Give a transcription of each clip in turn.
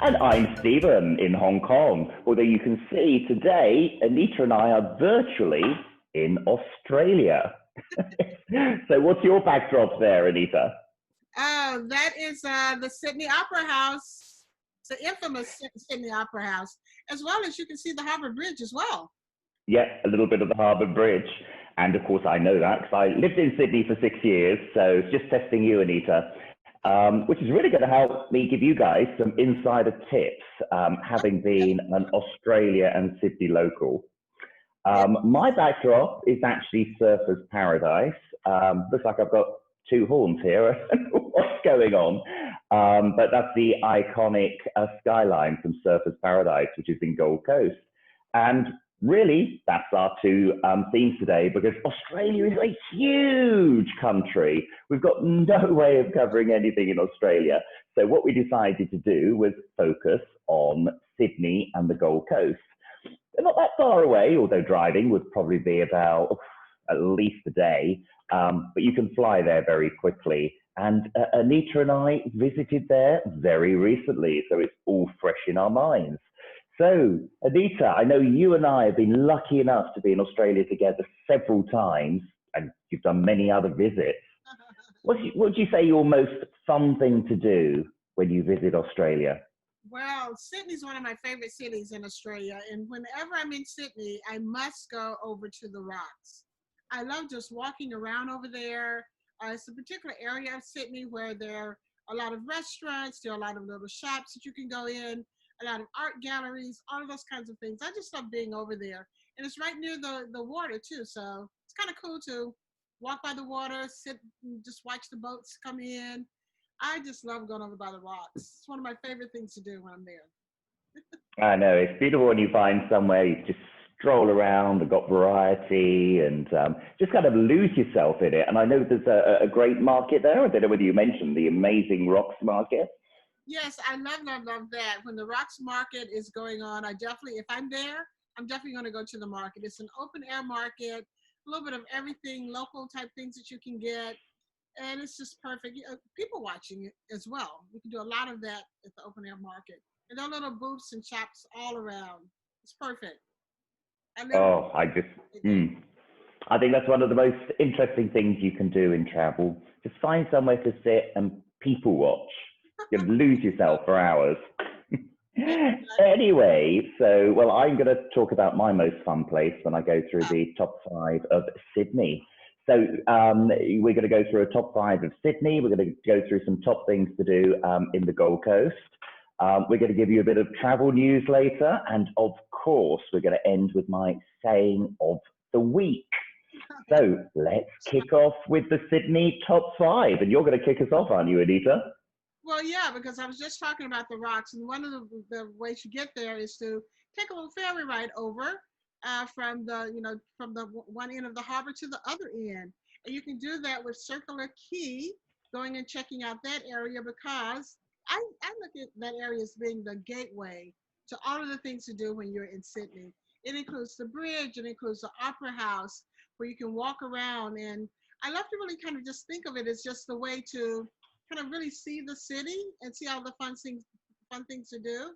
And I'm Stephen in Hong Kong. Although you can see today, Anita and I are virtually in Australia. So what's your backdrop there, Anita? Oh, that is the Sydney Opera House, the infamous Sydney Opera House, as well as you can see the Harbour Bridge as well. Yeah, a little bit of the Harbour Bridge. And of course, I know that because I lived in Sydney for 6 years. So just testing you, Anita, which is really going to help me give you guys some insider tips, having been an Australia and Sydney local. My backdrop is actually Surfer's Paradise. Looks like I've got two horns here. What's going on? But that's the iconic skyline from Surfer's Paradise, which is in Gold Coast. And really, that's our two themes today, because Australia is a huge country. We've got no way of covering anything in Australia. So what we decided to do was focus on Sydney and the Gold Coast. They're not that far away, although driving would probably be about at least a day, but you can fly there very quickly. And Anita and I visited there very recently, so it's all fresh in our minds. So, Anita, I know you and I have been lucky enough to be in Australia together several times, and you've done many other visits. What would you say your most fun thing to do when you visit Australia? Well, Sydney's one of my favorite cities in Australia, and whenever I'm in Sydney, I must go over to the Rocks. I love just walking around over there. It's a particular area of Sydney where there are a lot of restaurants, there are a lot of little shops that you can go in, a lot of art galleries, all of those kinds of things. I just love being over there. And it's right near the water too, so it's kind of cool to walk by the water, sit and just watch the boats come in. I just love going over by the rocks. It's one of my favorite things to do when I'm there. I know, it's beautiful when you find somewhere you just stroll around and got variety and just kind of lose yourself in it. And I know there's a great market there. I don't know whether you mentioned the amazing Rocks Market. Yes, I love that. When the Rocks Market is going on, if I'm there, I'm definitely going to go to the market. It's an open air market, a little bit of everything, local type things that you can get. And it's just perfect. People watching it as well. You can do a lot of that at the open air market. And there are little booths and shops all around. It's perfect. I live Oh, there. I think that's one of the most interesting things you can do in travel. Just find somewhere to sit and people watch. You can lose yourself for hours. Anyway, so, well, I'm going to talk about my most fun place when I go through the top 5 of Sydney. So we're going to go through a top 5 of Sydney. We're going to go through some top things to do in the Gold Coast. We're going to give you a bit of travel news later. And of course, we're going to end with my saying of the week. So let's kick off with the Sydney top 5. And you're going to kick us off, aren't you, Anita? Well, yeah, because I was just talking about the rocks, and one of the ways you get there is to take a little ferry ride over from the one end of the harbor to the other end, and you can do that with Circular Quay, going and checking out that area because I look at that area as being the gateway to all of the things to do when you're in Sydney. It includes the bridge, it includes the Opera House, where you can walk around, and I love to really kind of just think of it as just the way to kind of really see the city and see all the fun things to do.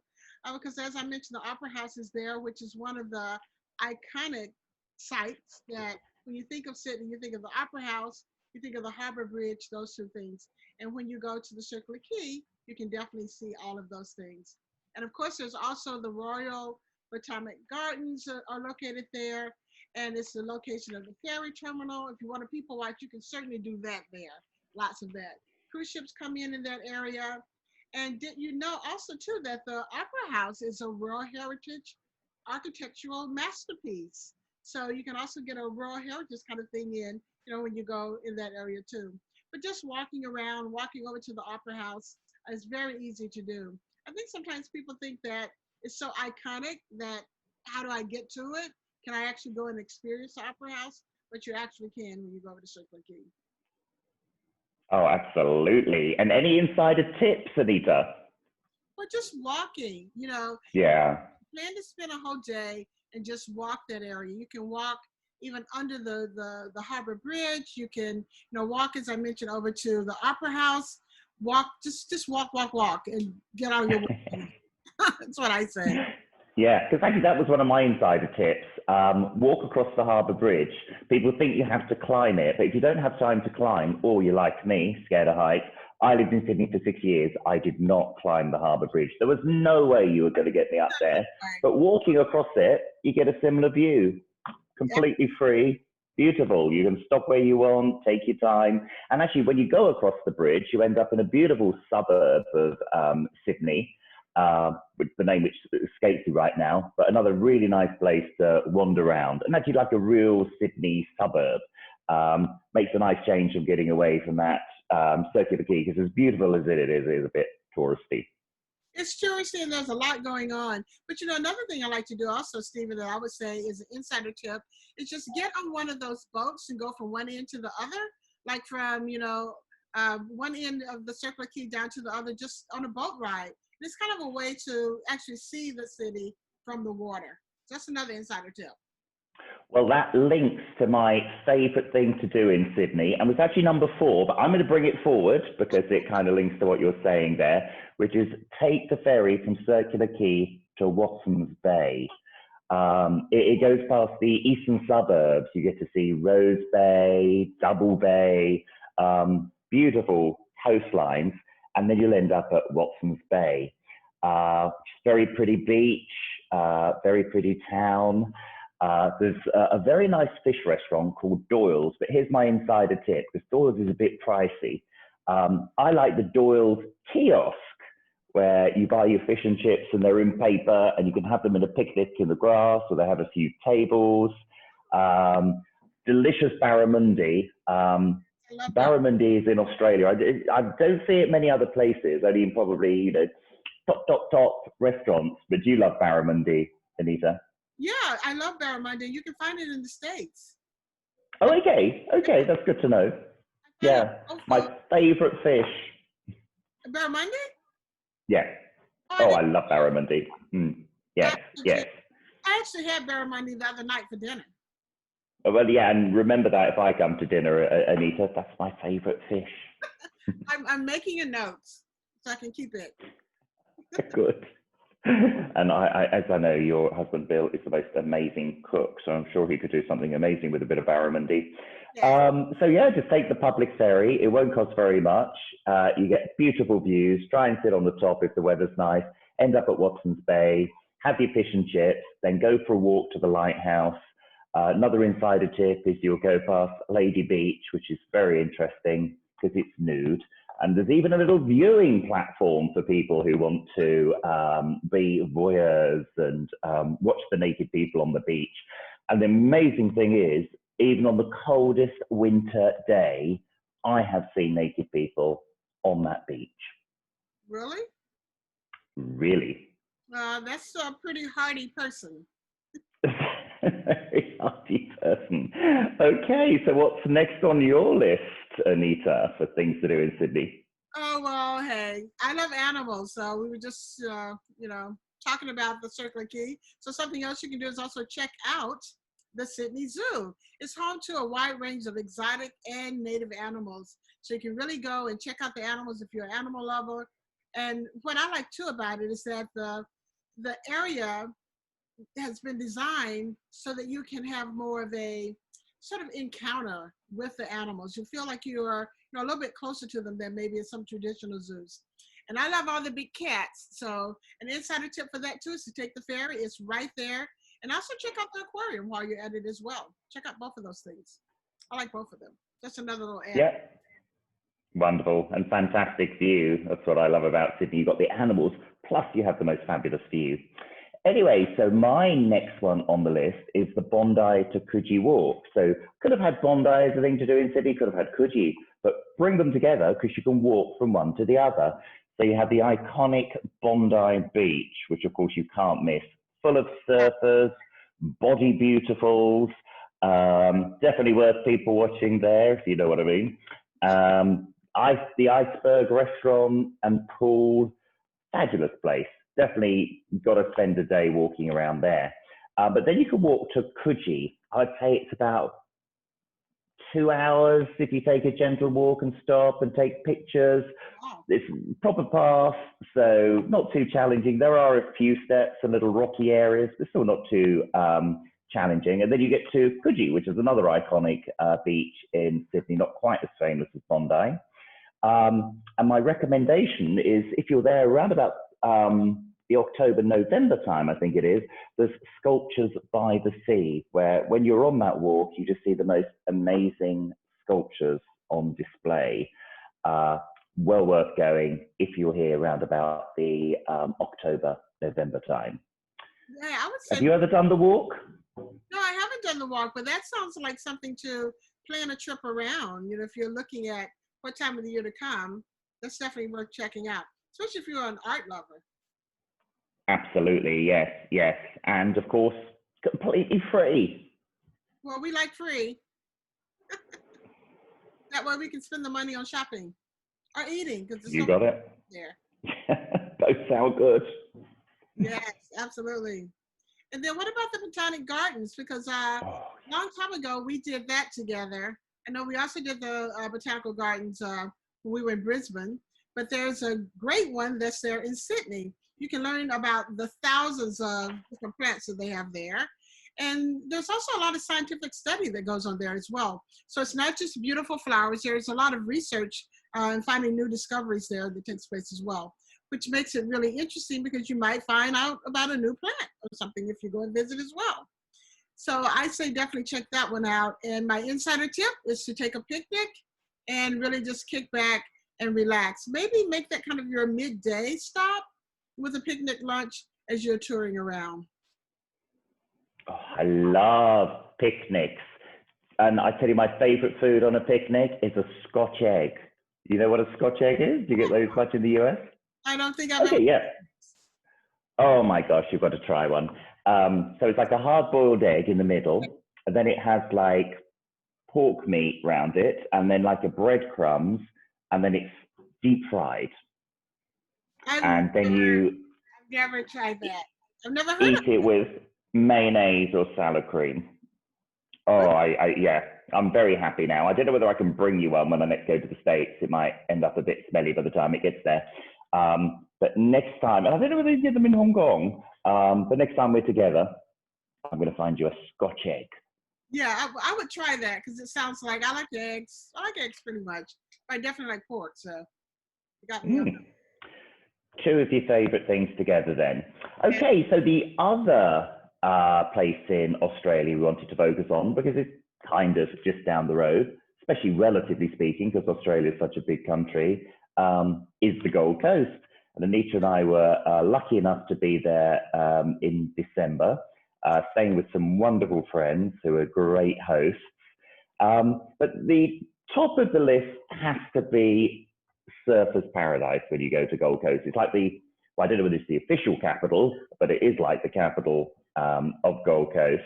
Because as I mentioned, the Opera House is there, which is one of the iconic sites that when you think of Sydney, you think of the Opera House, you think of the Harbour Bridge, those two things. And when you go to the Circular Quay, you can definitely see all of those things. And of course, there's also the Royal Botanic Gardens are located there. And it's the location of the ferry terminal. If you want to people watch, you can certainly do that there. Lots of that. Cruise ships come in that area. And did you know also too that the Opera House is a World Heritage architectural masterpiece. So you can also get a World Heritage kind of thing in, when you go in that area too. But just walking around, walking over to the Opera House is very easy to do. I think sometimes people think that it's so iconic that how do I get to it? Can I actually go and experience the Opera House? But you actually can when you go over to Circular Quay. Oh, absolutely. And any insider tips, Anita? Well, just walking, Yeah. plan to spend a whole day and just walk that area. You can walk even under the Harbour Bridge. You can, walk, as I mentioned, over to the Opera House. Walk, just walk, and get out of your way. That's what I say. Yeah, because actually that was one of my insider tips. Walk across the harbour bridge. People think you have to climb it, but if you don't have time to climb, or you're like me, scared of heights, I lived in Sydney for 6 years. I did not climb the harbour bridge. There was no way you were going to get me up there. But walking across it, you get a similar view. Completely free, beautiful. You can stop where you want, take your time. And actually, when you go across the bridge, you end up in a beautiful suburb of Sydney, with the name which escapes me right now, but another really nice place to wander around. And actually like a real Sydney suburb. Makes a nice change from getting away from that Circular Quay, because as beautiful as it is a bit touristy. It's touristy and there's a lot going on. But you know, another thing I like to do also, Stephen, that I would say is an insider tip, is just get on one of those boats and go from one end to the other, like from, you know, one end of the Circular Quay down to the other, just on a boat ride. And it's kind of a way to actually see the city from the water. That's another insider tip. Well, that links to my favourite thing to do in Sydney, and was actually number 4, but I'm going to bring it forward because it kind of links to what you're saying there, which is take the ferry from Circular Quay to Watson's Bay. It goes past the eastern suburbs. You get to see Rose Bay, Double Bay, beautiful coastlines, and then you'll end up at Watson's Bay. Very pretty beach, very pretty town. There's a very nice fish restaurant called Doyle's, but here's my insider tip, because Doyle's is a bit pricey. I like the Doyle's kiosk, where you buy your fish and chips and they're in paper and you can have them in a picnic in the grass, or they have a few tables. Delicious barramundi. Barramundi is in Australia. I don't see it many other places, only in probably, you know, top restaurants. But do you love barramundi, Anita? Yeah, I love barramundi. You can find it in the States. Oh, okay, that's good to know. Yeah, my favorite fish. Barramundi? Yeah. Oh, I love barramundi. Yes. I actually had barramundi the other night for dinner. Oh, well, yeah, and remember that if I come to dinner, Anita, that's my favorite fish. I'm making a note so I can keep it. Good. And as I know, your husband Bill is the most amazing cook, so I'm sure he could do something amazing with a bit of barramundi. Yeah. So yeah, just take the public ferry. It won't cost very much. You get beautiful views. Try and sit on the top if the weather's nice. End up at Watson's Bay. Have your fish and chips. Then go for a walk to the lighthouse. Another insider tip is you'll go past Lady Beach, which is very interesting because it's nude. And there's even a little viewing platform for people who want to be voyeurs and watch the naked people on the beach. And the amazing thing is, even on the coldest winter day, I have seen naked people on that beach. Really? Really. That's a pretty hardy person. Very hardy person. Okay, so what's next on your list, Anita, for things to do in Sydney? Oh, well, hey, I love animals. So we were just, you know, talking about the Circular Quay. So something else you can do is also check out the Sydney Zoo. It's home to a wide range of exotic and native animals. So you can really go and check out the animals if you're an animal lover. And what I like too about it is that the area has been designed so that you can have more of a sort of encounter with the animals. You feel like you are, you know, a little bit closer to them than maybe in some traditional zoos. And I love all the big cats. So an insider tip for that too is to take the ferry. It's right there. And also check out the aquarium while you're at it as well. Check out both of those things. I like both of them. That's another little add. Yeah. Wonderful and fantastic view. That's what I love about Sydney. You've got the animals, plus you have the most fabulous view. Anyway, so my next one on the list is the Bondi to Coogee walk. So could have had Bondi as a thing to do in Sydney, could have had Coogee, but bring them together because you can walk from one to the other. So you have the iconic Bondi Beach, which of course you can't miss, full of surfers, body beautifuls, definitely worth people watching there, if you know what I mean. The Iceberg restaurant and pool, fabulous place. Definitely got to spend a day walking around there. But then you can walk to Coogee. I'd say it's about 2 hours if you take a gentle walk and stop and take pictures. Oh, It's proper path, so not too challenging. There are a few steps and little rocky areas, but still not too challenging. And then you get to Coogee, which is another iconic beach in Sydney, not quite as famous as Bondi. And my recommendation is if you're there around about the October, November time, I think it is, there's sculptures by the sea, where when you're on that walk, you just see the most amazing sculptures on display. Well worth going if you're here around about the October, November time. yeah, I would say. Have you ever done the walk? No, I haven't done the walk, but that sounds like something to plan a trip around. You know, if you're looking at what time of the year to come, that's definitely worth checking out, especially if you're an art lover. Absolutely, yes, yes. And of course, completely free. Well, we like free. That way we can spend the money on shopping or eating because there's You no got it? there. Both sound good. Yes, absolutely. And then what about the Botanic Gardens? Because a long time ago we did that together. I know we also did the Botanical Gardens when we were in Brisbane, but there's a great one that's there in Sydney. You can learn about the thousands of different plants that they have there. And there's also a lot of scientific study that goes on there as well. So it's not just beautiful flowers. There's a lot of research and finding new discoveries there that takes place as well, which makes it really interesting because you might find out about a new plant or something if you go and visit as well. So I say definitely check that one out. And my insider tip is to take a picnic and really just kick back and relax. Maybe make that kind of your midday stop with a picnic lunch as you're touring around. Oh, I love picnics. And I tell you, my favorite food on a picnic is a Scotch egg. You know what a Scotch egg is? Do you get those much in the US? I don't think I've Okay, ever. yeah. Oh my gosh, you've got to try one. So it's like a hard-boiled egg in the middle, and then it has like pork meat around it, and then like a breadcrumbs, and then it's deep fried. And then you I've never tried that. I've never heard of eat it with mayonnaise or salad cream. Oh, yeah, I'm very happy now. I don't know whether I can bring you one when I next go to the States. It might end up a bit smelly by the time it gets there. But next time, and I don't know whether you get them in Hong Kong, but next time we're together, I'm going to find you a Scotch egg. Yeah, I would try that because it sounds like I like eggs. I like eggs pretty much. I definitely like pork, so you got me. Two of your favorite things together then. Okay, so the other place in Australia we wanted to focus on, because it's kind of just down the road, especially relatively speaking, because Australia is such a big country, is the Gold Coast. And Anita and I were lucky enough to be there in December, staying with some wonderful friends who are great hosts. But the top of the list has to be surfer's paradise when you go to Gold Coast. It's like well, I don't know whether it's the official capital, but it is like the capital of Gold Coast.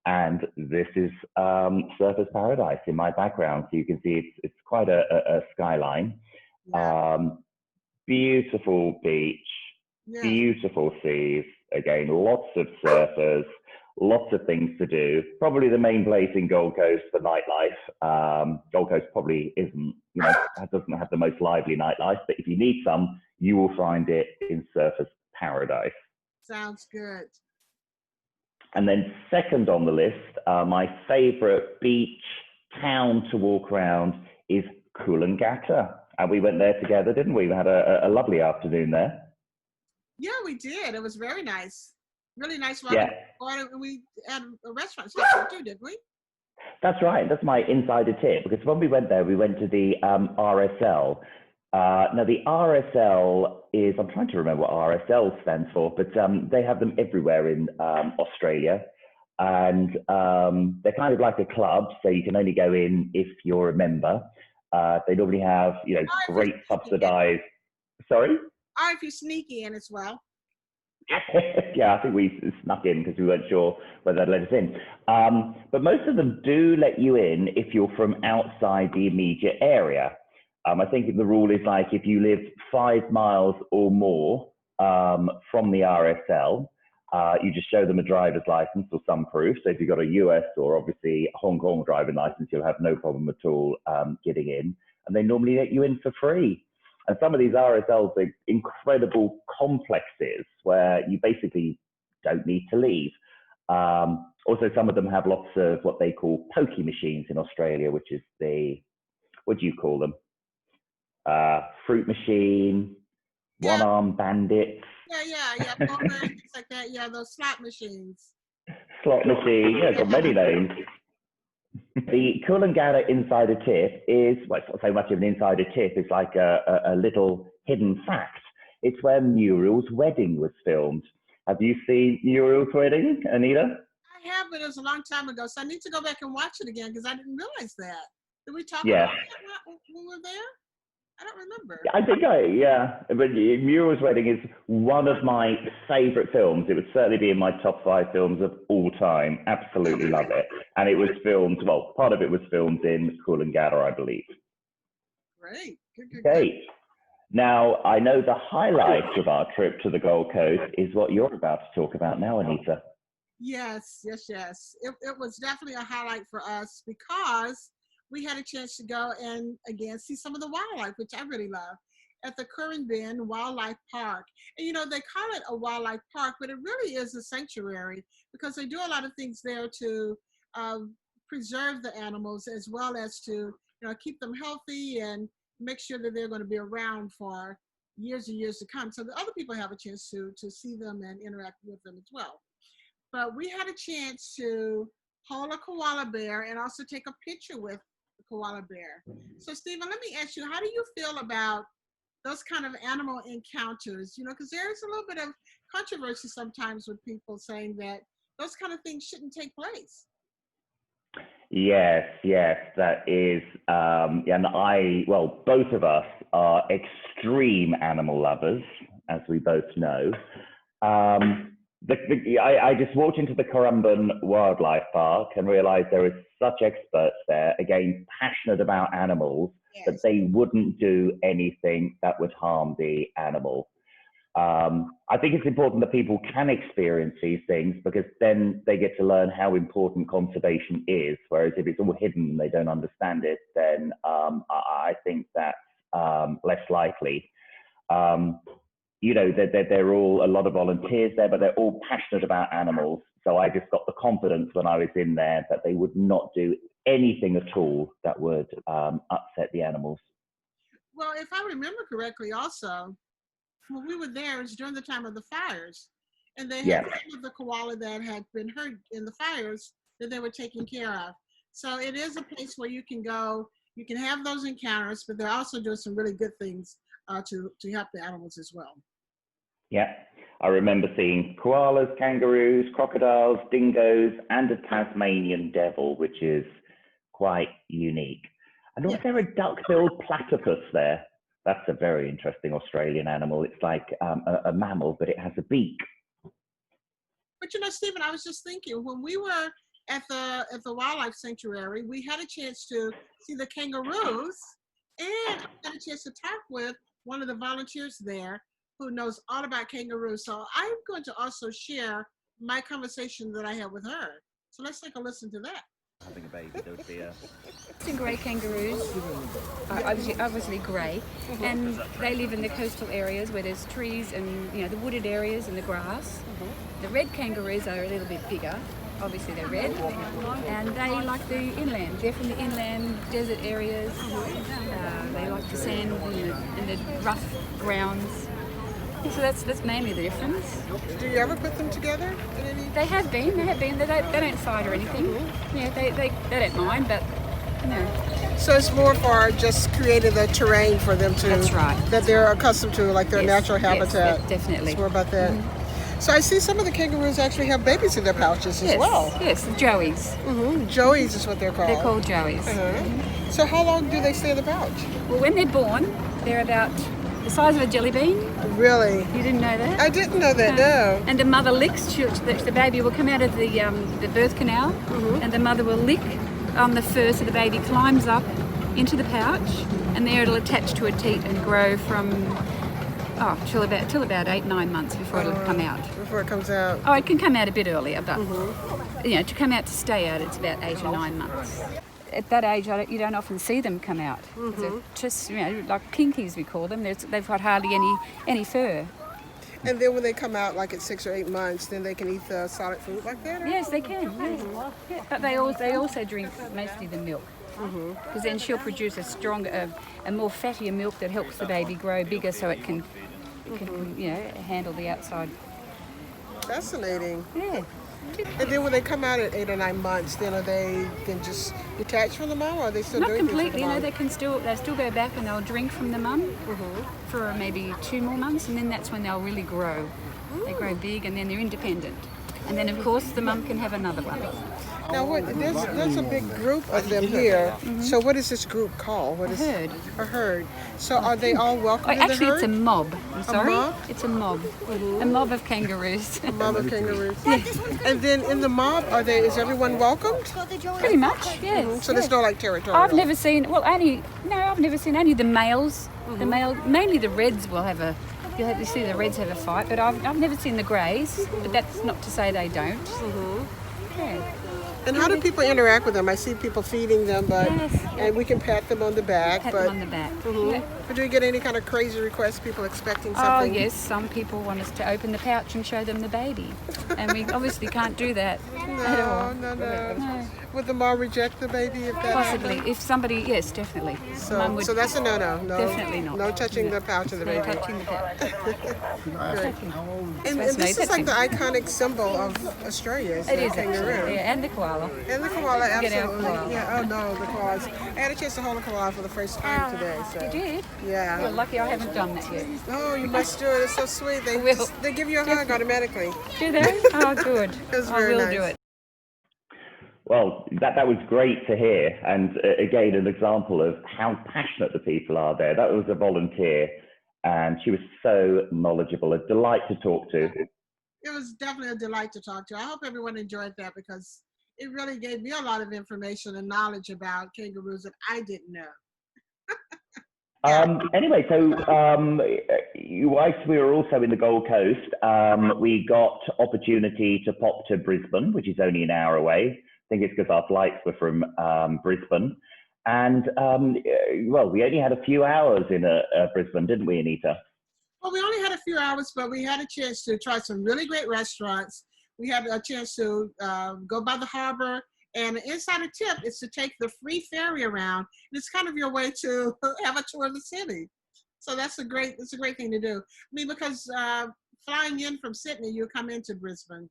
And this is surfer's paradise in my background. So you can see it's quite a skyline. Beautiful beach, beautiful seas. Again, lots of surfers, lots of things to do. Probably the main place in Gold Coast for nightlife. Gold Coast probably isn't, doesn't have the most lively nightlife, but if you need some, you will find it in surfer's paradise. Sounds good. And then second on the list, my favorite beach town to walk around is Coolangatta. And we went there together, didn't we? We had a lovely afternoon there. Yeah, we did. It was very nice. Really nice. Yeah. We had a restaurant too, didn't we? That's right. That's my insider tip, because when we went there, we went to the RSL. Now, the RSL is, I'm trying to remember what RSL stands for, but they have them everywhere in Australia. And they're kind of like a club, so you can only go in if you're a member. They normally have, great subsidized. Sorry? Or if you sneak in as well. Yeah, I think we snuck in because we weren't sure whether they'd let us in. But most of them do let you in if you're from outside the immediate area. I think the rule is like if you live 5 miles or more from the RSL, You just show them a driver's license or some proof. So if you've got a US or obviously a Hong Kong driving license, you'll have no problem at all getting in. And they normally let you in for free. And some of these RSLs are incredible complexes where you basically don't need to leave. Also, some of them have lots of what they call pokey machines in Australia, which is what do you call them? Fruit machine, one-arm bandits. Yeah. Poker, things like that. Yeah, those slot machines. Slot machine, yeah, got many names. The Coolangatta insider tip is, well, it's not so much of an insider tip, it's like a little hidden fact. It's where Muriel's wedding was filmed. Have you seen Muriel's wedding, Anita? I have, but it was a long time ago, so I need to go back and watch it again because I didn't realize that. Did we talk about that when we were there? I don't remember. I think but Muriel's Wedding is one of my favorite films. It would certainly be in my top 5 films of all time. Absolutely love it. And it was filmed, well, part of it was filmed in Coolangatta, I believe. Great. Great. Now, I know the highlight of our trip to the Gold Coast is what you're about to talk about now, Anita. Yes. It was definitely a highlight for us because we had a chance to go and again see some of the wildlife, which I really love, at the Curran Bend Wildlife Park. And you know, they call it a wildlife park, but it really is a sanctuary because they do a lot of things there to preserve the animals as well as to keep them healthy and make sure that they're going to be around for years and years to come, so that other people have a chance to see them and interact with them as well. But we had a chance to hold a koala bear and also take a picture with koala bear. So Stephen, let me ask you, how do you feel about those kind of animal encounters? Because there's a little bit of controversy sometimes with people saying that those kind of things shouldn't take place. Yes, that is, and both of us are extreme animal lovers, as we both know. I just walked into the Currumbin Wildlife Park and realized there is such experts there, again, passionate about animals, yes, that they wouldn't do anything that would harm the animal. I think it's important that people can experience these things because then they get to learn how important conservation is. Whereas if it's all hidden and they don't understand it, then I think that's less likely. They're all a lot of volunteers there, but they're all passionate about animals. So I just got the confidence when I was in there that they would not do anything at all that would upset the animals. Well, if I remember correctly also, when we were there, it was during the time of the fires. And they had some of the koala that had been hurt in the fires that they were taking care of. So it is a place where you can go, you can have those encounters, but they're also doing some really good things to help the animals as well. Yeah, I remember seeing koalas, kangaroos, crocodiles, dingoes, and a Tasmanian devil, which is quite unique. And was there a duck-billed platypus there? That's a very interesting Australian animal. It's like a mammal, but it has a beak. But Stephen, I was just thinking, when we were at the wildlife sanctuary, we had a chance to see the kangaroos, and had a chance to talk with one of the volunteers there who knows all about kangaroos. So I'm going to also share my conversation that I had with her. So let's take a listen to that. Having a baby, don't be a... Grey kangaroos are obviously grey, and they live in the coastal areas where there's trees and the wooded areas and the grass. The red kangaroos are a little bit bigger. Obviously they're red, and they like the inland. They're from the inland desert areas. They like the sand and the rough grounds. So that's mainly the difference. Do you ever put them together? They have been. They don't fight or anything. Yeah, they don't mind, but no. So it's more for just creating the terrain for them to. That's right. That they're accustomed to, like their natural habitat. Yes, definitely. It's more about that. Mm-hmm. So I see some of the kangaroos actually have babies in their pouches as well. Yes, the joeys. Mm-hmm. Joeys is what they're called. They're called joeys. Uh-huh. So how long do they stay in the pouch? Well, when they're born, they're about the size of a jelly bean. Really? You didn't know that? I didn't know that, no. And the mother licks, the baby will come out of the birth canal, and the mother will lick on the fur, so the baby climbs up into the pouch, and there it'll attach to a teat and grow from till about 8-9 months before it'll come out. Before it comes out. Oh, it can come out a bit earlier, but to come out to stay out, it's about 8 or 9 months. At that age, you don't often see them come out. They're just, like pinkies we call them. They've got hardly any fur. And then when they come out, like at 6 or 8 months, then they can eat the solid food like that? Or? Yes, they can. Yes. Yeah. But they also drink mostly the milk. Because then she'll produce a stronger, a more fattier milk that helps the baby grow bigger, so it can handle the outside. Fascinating. Yeah. And then when they come out at 8 or 9 months, then are they then just detached from the mom, or are they still Not doing completely. things with the mom? They still go back and they'll drink from the mum for maybe 2 more months, and then that's when they'll really grow. They grow big, and then they're independent. And then of course the mum can have another one. Now, there's a big group of them here. So what is this group called? What is herd. A herd. So are they all welcome in the Actually, herd? it's a mob. I'm sorry. mob? It's a mob. A mob of kangaroos. A mob of kangaroos. And then in the mob, is everyone welcomed? Pretty much, yes. So there's no like territorial? I've never seen only the males. The male, mainly the reds will have a. You see the reds have a fight, but I've never seen the greys. But that's not to say they don't. Yeah. And how do people interact with them? I see people feeding them, but Yes. and we can pat them on the back. Pat but them on the back. Yeah. But do you get any kind of crazy requests? People expecting Oh something? yes, some people want us to open the pouch and show them the baby, and we obviously can't do that at all. No. Would the mom reject the baby if that Possibly, happened? if somebody, yes, definitely. Mum would So that's a no. definitely not. No touching the pouch of the No baby. touching the pouch. And this is like the iconic symbol of Australia. It the is actually, kangaroo. yeah, and the koala. And the koala, Get our absolutely. koala. Yeah. Oh no, the koalas. I had a chance to hold a koala for the first time today. So. You did? Yeah. Well, lucky I haven't done that yet. Oh, you must do it. It's so sweet. They will. they give you a hug automatically. Do they? Oh, good. was I very will nice. do it. Well, that was great to hear. And again, an example of how passionate the people are there. That was a volunteer, and she was so knowledgeable, a delight to talk to. It was definitely a delight to talk to. I hope everyone enjoyed that because it really gave me a lot of information and knowledge about kangaroos that I didn't know. Anyway, so whilst we were also in the Gold Coast, we got opportunity to pop to Brisbane, which is only an hour away. I think it's because our flights were from Brisbane. And, well, we only had a few hours in Brisbane, didn't we, Anita? Well, we only had a few hours, but we had a chance to try some really great restaurants. We had a chance to go by the harbor. And the insider tip is to take the free ferry around. It's kind of your way to have a tour of the city. So it's a great thing to do. I mean, because flying in from Sydney, you come into Brisbane.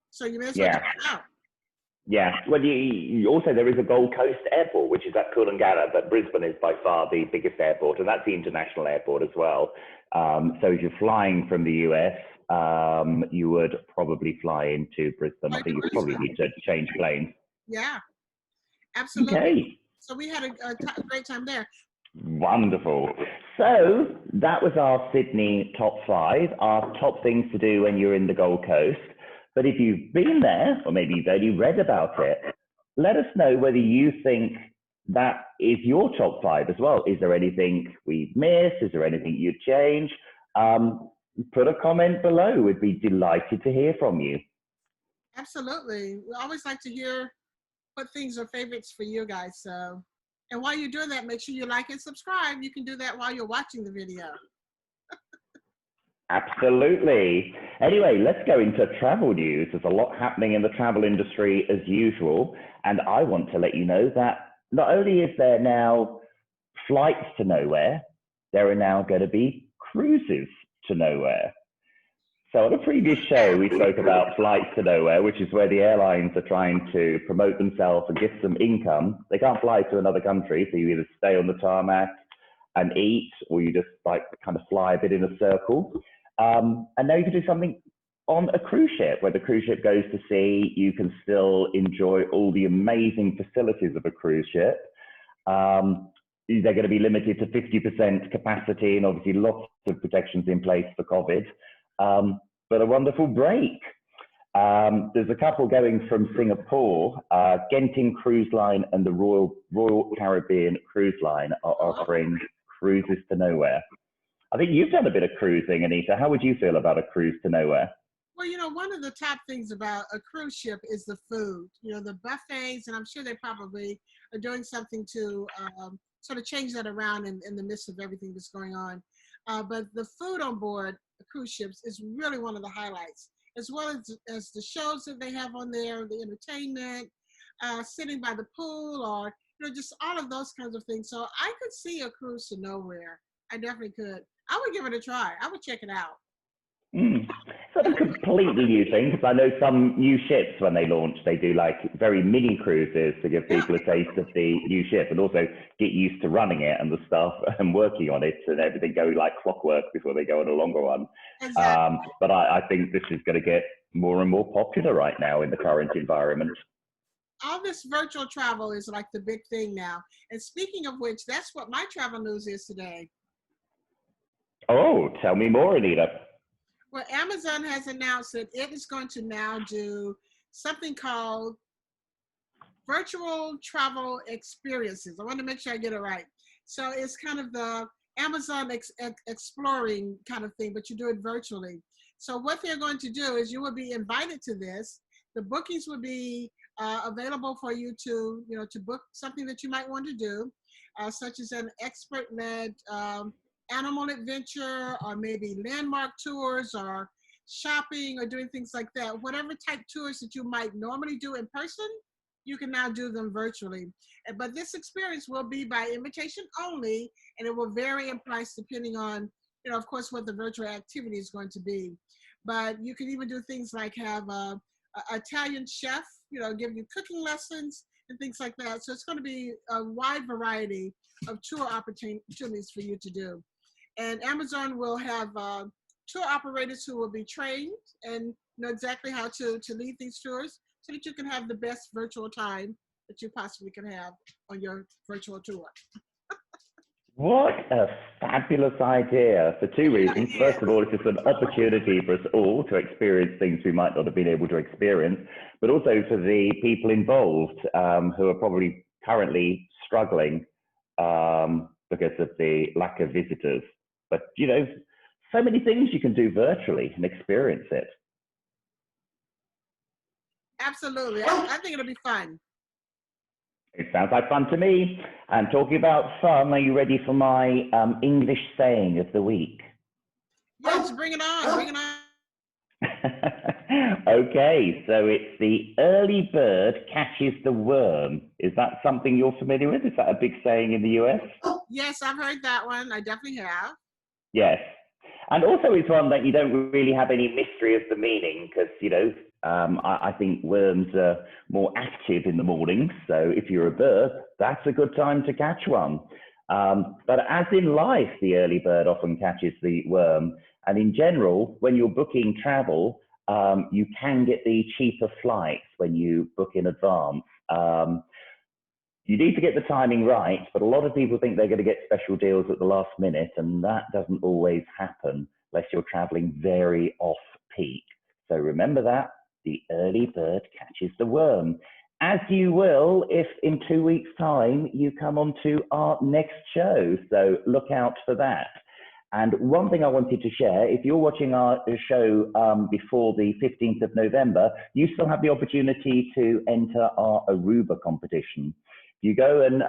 So you may as well check it out. Yeah, well, also there is a Gold Coast airport, which is at Coolangatta, but Brisbane is by far the biggest airport, and that's the international airport as well. So if you're flying from the US, you would probably fly into Brisbane. I think you probably need to change planes. Yeah, absolutely. Okay. So we had a great time there. Wonderful. So that was our Sydney top 5, our top things to do when you're in the Gold Coast. But if you've been there, or maybe you've only read about it, let us know whether you think that is your top 5 as well. Is there anything we've missed? Is there anything you'd change? Put a comment below. We'd be delighted to hear from you. Absolutely. We always like to hear what things are favorites for you guys. So, and while you're doing that, make sure you like and subscribe. You can do that while you're watching the video. Absolutely. Anyway, let's go into travel news. There's a lot happening in the travel industry as usual. And I want to let you know that not only is there now flights to nowhere, there are now going to be cruises to nowhere. So on a previous show, we spoke about flights to nowhere, which is where the airlines are trying to promote themselves and get some income. They can't fly to another country, so you either stay on the tarmac and eat, or you just like kind of fly a bit in a circle. And now you can do something on a cruise ship. Where the cruise ship goes to sea, you can still enjoy all the amazing facilities of a cruise ship. They're going to be limited to 50% capacity, and obviously lots of protections in place for COVID. But a wonderful break. There's a couple going from Singapore. Genting Cruise Line and the Royal Caribbean Cruise Line are offering cruises to nowhere. I think you've done a bit of cruising, Anita. How would you feel about a cruise to nowhere? Well, you know, one of the top things about a cruise ship is the food. You know, the buffets, and I'm sure they probably are doing something to sort of change that around in the midst of everything that's going on. But the food on board the cruise ships is really one of the highlights, as well as the shows that they have on there, the entertainment, sitting by the pool, or you know, just all of those kinds of things. So I could see a cruise to nowhere. I definitely could. I would give it a try. I would check it out. Mm. It's a completely new thing, because I know some new ships, when they launch, they do like very mini cruises to give people a taste of the new ship, and also get used to running it and the stuff and working on it, and everything go like clockwork before they go on a longer one. Exactly. But I think this is going to get more and more popular right now in the current environment. All this virtual travel is like the big thing now. And speaking of which, that's what my travel news is today. Oh, tell me more, Anita. Well, Amazon has announced that it is going to now do something called virtual travel experiences. I want to make sure I get it right. So it's kind of the Amazon exploring kind of thing, but you do it virtually. So what they're going to do is you will be invited to this. The bookings will be available for you to, you know, to book something that you might want to do, such as an expert-led animal adventure, or maybe landmark tours, or shopping, or doing things like that. Whatever type tours that you might normally do in person, you can now do them virtually. But this experience will be by invitation only, and it will vary in price depending on, you know, of course, what the virtual activity is going to be. But you can even do things like have a Italian chef, you know, give you cooking lessons and things like that. So it's going to be a wide variety of tour opportunities for you to do. And Amazon will have tour operators who will be trained and know exactly how to lead these tours, so that you can have the best virtual time that you possibly can have on your virtual tour. What a fabulous idea, for two reasons. Yeah. First of all, it's just an opportunity for us all to experience things we might not have been able to experience, but also for the people involved who are probably currently struggling because of the lack of visitors. But, you know, so many things you can do virtually and experience it. Absolutely. I think it'll be fun. It sounds like fun to me. And talking about fun, are you ready for my English saying of the week? Yes, bring it on, bring it on. Okay, so it's the early bird catches the worm. Is that something you're familiar with? Is that a big saying in the US? Yes, I've heard that one. I definitely have. Yes. And also it's one that you don't really have any mystery of the meaning, because, you know, I think worms are more active in the morning. So if you're a bird, that's a good time to catch one. But as in life, the early bird often catches the worm. And in general, when you're booking travel, you can get the cheaper flights when you book in advance. You need to get the timing right, but a lot of people think they're going to get special deals at the last minute, and that doesn't always happen unless you're traveling very off-peak. So remember that, the early bird catches the worm. As you will if in 2 weeks' time you come on to our next show, so look out for that. And one thing I wanted to share, if you're watching our show before the 15th of November, you still have the opportunity to enter our Aruba competition. You go and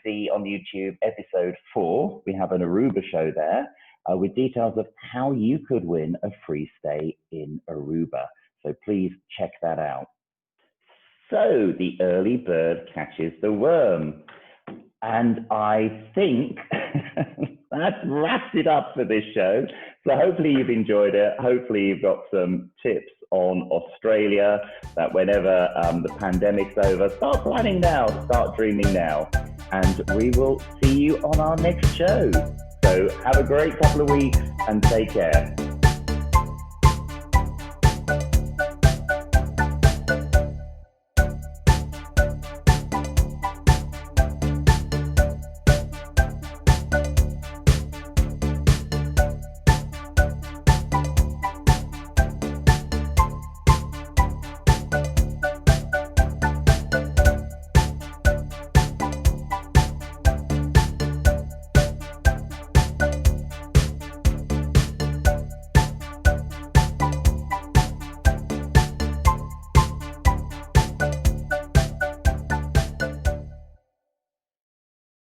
see on YouTube episode 4, we have an Aruba show there with details of how you could win a free stay in Aruba. So please check that out. So the early bird catches the worm. And I think that wraps it up for this show. So hopefully you've enjoyed it. Hopefully you've got some tips on Australia, that whenever the pandemic's over, start planning now, start dreaming now. And we will see you on our next show. So have a great couple of weeks and take care.